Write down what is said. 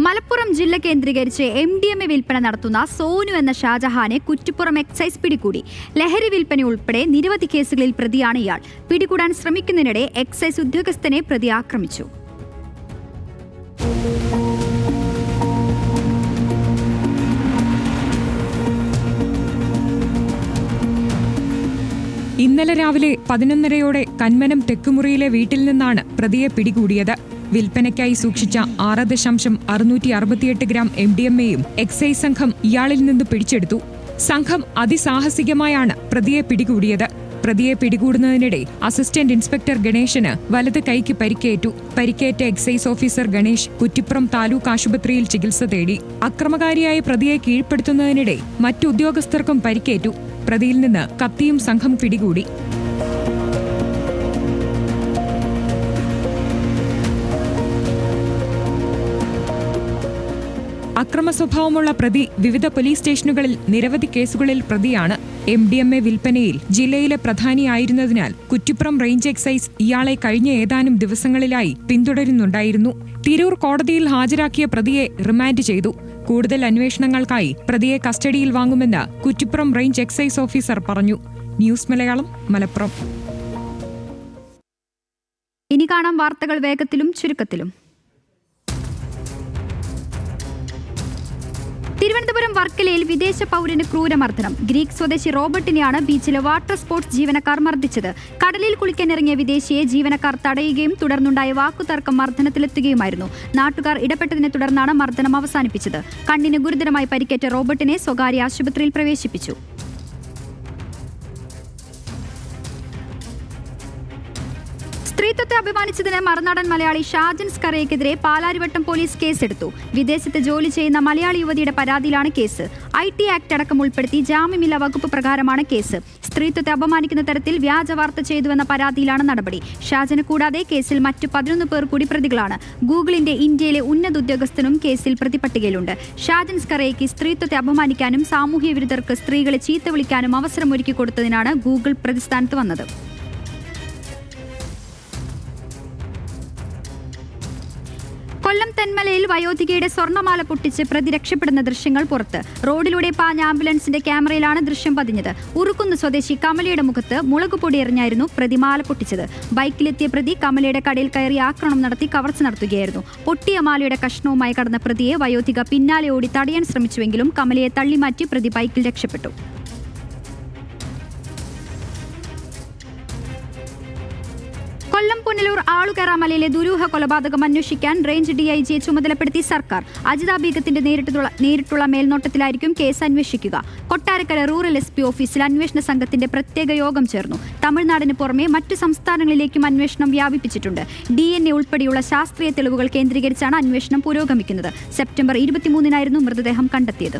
മലപ്പുറം ജില്ല കേന്ദ്രീകരിച്ച് MDMA വിൽപ്പന നടത്തുന്ന സോനു എന്ന ഷാജഹാനെ കുറ്റിപ്പുറം എക്സൈസ് പിടികൂടി. ലഹരി വിൽപ്പന ഉൾപ്പെടെ നിരവധി കേസുകളിൽ പ്രതിയാണ് ഇയാൾ. പിടികൂടാൻ ശ്രമിക്കുന്നതിനിടെ എക്സൈസ് ഉദ്യോഗസ്ഥനെ പ്രതി ആക്രമിച്ചു. ഇന്നലെ രാവിലെ 11:30 കന്മനം തെക്കുമുറിയിലെ വീട്ടിൽ നിന്നാണ് പ്രതിയെ പിടികൂടിയത്. വിൽപ്പനയ്ക്കായി സൂക്ഷിച്ച 6.668 ഗ്രാം MDMAയും എക്സൈസ് സംഘം ഇയാളിൽ നിന്ന് പിടിച്ചെടുത്തു. സംഘം അതിസാഹസികമായാണ് പ്രതിയെ പിടികൂടിയത്. പ്രതിയെ പിടികൂടുന്നതിനിടെ അസിസ്റ്റന്റ് ഇൻസ്പെക്ടർ ഗണേശന് വലത് കൈക്ക് പരിക്കേറ്റു. പരിക്കേറ്റ എക്സൈസ് ഓഫീസർ ഗണേശ് കുറ്റിപ്പുറം താലൂക്ക് ആശുപത്രിയിൽ ചികിത്സ തേടി. അക്രമകാരിയായ പ്രതിയെ കീഴ്പ്പെടുത്തുന്നതിനിടെ മറ്റു ഉദ്യോഗസ്ഥർക്കും പരിക്കേറ്റു. പ്രതിയിൽ നിന്ന് കത്തിയും സംഘം പിടികൂടി. അക്രമ സ്വഭാവമുള്ള പ്രതി വിവിധ പോലീസ് സ്റ്റേഷനുകളിൽ നിരവധി കേസുകളിൽ പ്രതിയാണ്. MDMA വിൽപ്പനയിൽ ജില്ലയിലെ പ്രധാനിയായിരുന്നതിനാൽ കുറ്റിപ്പുറം റേഞ്ച് എക്സൈസ് ഇയാളെ കഴിഞ്ഞ ഏതാനും ദിവസങ്ങളിലായി പിന്തുടരുന്നുണ്ടായിരുന്നു. തിരൂർ കോടതിയിൽ ഹാജരാക്കിയ പ്രതിയെ റിമാൻഡ് ചെയ്തു. കൂടുതൽ അന്വേഷണങ്ങൾക്കായി പ്രതിയെ കസ്റ്റഡിയിൽ വാങ്ങുമെന്ന് കുറ്റിപ്പുറം റേഞ്ച് എക്സൈസ് ഓഫീസർ പറഞ്ഞു. ന്യൂസ് മലയാളം, മലപ്പുറം. ഇനി കാണാം വാർത്തകൾ വേഗത്തിലും ചുരുക്കത്തിലും. തിരുവനന്തപുരം വർക്കലയിൽ വിദേശ പൗരന് ക്രൂരമർദ്ദനം. ഗ്രീക്ക് സ്വദേശി റോബർട്ടിനെയാണ് ബീച്ചിലെ വാട്ടർ സ്പോർട്സ് ജീവനക്കാർ മർദ്ദിച്ചത്. കടലിൽ കുളിക്കാനിറങ്ങിയ വിദേശിയെ ജീവനക്കാർ തടയുകയും തുടർന്നുണ്ടായ വാക്കുതർക്കം മർദ്ദനത്തിലെത്തുകയുമായിരുന്നു. നാട്ടുകാർ ഇടപെട്ടതിനെ തുടർന്നാണ് മർദ്ദനം അവസാനിപ്പിച്ചത്. കണ്ണിന് ഗുരുതരമായി പരിക്കേറ്റ റോബർട്ടിനെ സ്വകാര്യ ആശുപത്രിയിൽ പ്രവേശിപ്പിച്ചു. സ്ത്രീത്വത്തെ അഭിമാനിച്ചതിന് മറുനാടൻ മലയാളി ഷാജൻ സ്കറിയക്കെതിരെ പാലാരിവട്ടം പോലീസ് കേസെടുത്തു. വിദേശത്ത് ജോലി ചെയ്യുന്ന മലയാളി യുവതിയുടെ പരാതിയിലാണ് കേസ്. IT ആക്ട് അടക്കം ഉൾപ്പെടുത്തി ജാമ്യമില്ലാ വകുപ്പ് പ്രകാരമാണ് കേസ്. സ്ത്രീത്വത്തെ അപമാനിക്കുന്ന തരത്തിൽ വ്യാജ വാർത്ത ചെയ്തുവെന്ന പരാതിയിലാണ് നടപടി. ഷാജന് കൂടാതെ കേസിൽ മറ്റു 11 പേർ കൂടി പ്രതികളാണ്. ഗൂഗിളിന്റെ ഇന്ത്യയിലെ ഉന്നത ഉദ്യോഗസ്ഥനും കേസിൽ പ്രതിപട്ടികയിലുണ്ട്. ഷാജൻ സ്കറിയയ്ക്ക് സ്ത്രീത്വത്തെ അപമാനിക്കാനും സാമൂഹ്യ വിരുദ്ധർക്ക് സ്ത്രീകളെ ചീത്ത വിളിക്കാനും അവസരമൊരുക്കി കൊടുത്തതിനാണ് ഗൂഗിൾ പ്രതിസ്ഥാനത്ത് വന്നത്. കൊല്ലം തെന്മലയിൽ വയോധികയുടെ സ്വർണ്ണമാല പൊട്ടിച്ച് പ്രതി രക്ഷപ്പെടുന്ന ദൃശ്യങ്ങൾ പുറത്ത്. റോഡിലൂടെ പാഞ്ഞ ആംബുലൻസിന്റെ ക്യാമറയിലാണ് ദൃശ്യം പതിഞ്ഞത്. ഉറുക്കുന്ന് സ്വദേശി കമലയുടെ മുഖത്ത് മുളകുപൊടി എറിഞ്ഞായിരുന്നു പ്രതി മാല പൊട്ടിച്ചത്. ബൈക്കിലെത്തിയ പ്രതി കമലയുടെ കടയിൽ കയറി ആക്രമണം നടത്തി കവർച്ച നടത്തുകയായിരുന്നു. പൊട്ടിയ മാലയുടെ കഷ്ണവുമായി കടന്ന പ്രതിയെ വയോധിക പിന്നാലെ ഓടി തടയാൻ ശ്രമിച്ചുവെങ്കിലും കമലയെ തള്ളിമാറ്റി പ്രതി ബൈക്കിൽ രക്ഷപ്പെട്ടു. കൊല്ലം പുനലൂർ ആളുകേറാമലയിലെ ദുരൂഹ കൊലപാതകം അന്വേഷിക്കാൻ റേഞ്ച് DIGയെ ചുമതലപ്പെടുത്തി സർക്കാർ. അജിത ബീഗത്തിന്റെ നേരിട്ടുള്ള മേൽനോട്ടത്തിലായിരിക്കും കേസ് അന്വേഷിക്കുക. കൊട്ടാരക്കര റൂറൽ SP ഓഫീസിൽ അന്വേഷണ സംഘത്തിന്റെ പ്രത്യേക യോഗം ചേർന്നു. തമിഴ്നാടിന് പുറമെ മറ്റു സംസ്ഥാനങ്ങളിലേക്കും അന്വേഷണം വ്യാപിപ്പിച്ചിട്ടുണ്ട്. DNA ഉൾപ്പെടെയുള്ള ശാസ്ത്രീയ തെളിവുകൾ കേന്ദ്രീകരിച്ചാണ് അന്വേഷണം പുരോഗമിക്കുന്നത്. സെപ്റ്റംബർ 23-നായിരുന്നു മൃതദേഹം കണ്ടെത്തിയത്.